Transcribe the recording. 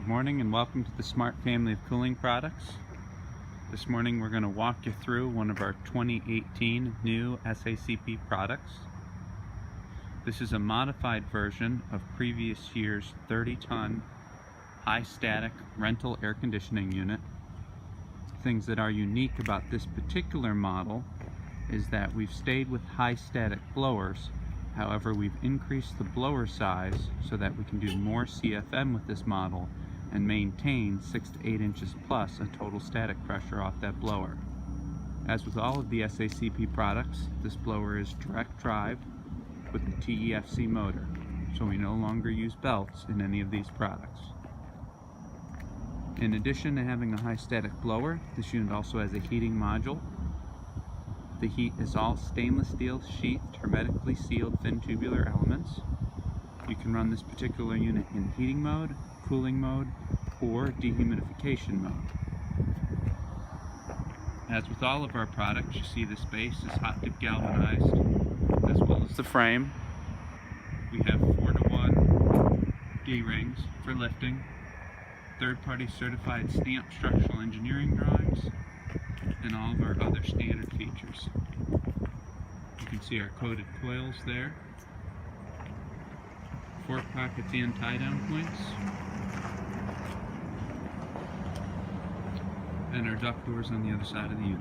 Good morning and welcome to the Smart family of cooling products. This morning we're going to walk you through one of our 2018 new SACP products. This is a modified version of previous year's 30-ton high static rental air conditioning unit. Things that are unique about this particular model is that we've stayed with high static blowers. However, we've increased the blower size so that we can do more CFM with this model and maintain 6 to 8 inches plus a total static pressure off that blower. As with all of the SACP products, this blower is direct drive with the TEFC motor, so we no longer use belts in any of these products. In addition to having a high static blower, this unit also has a heating module. The heat is all stainless steel sheathed, hermetically sealed thin tubular elements. You can run this particular unit in heating mode, cooling mode, or dehumidification mode. As with all of our products, you see this base is hot dip galvanized, as well as the frame. We have 4-to-1 D-rings for lifting, third-party certified stamped structural engineering drawings, and all of our other standard features. You can see our coated coils there, fork pockets and tie-down points, and our duct doors on the other side of the unit.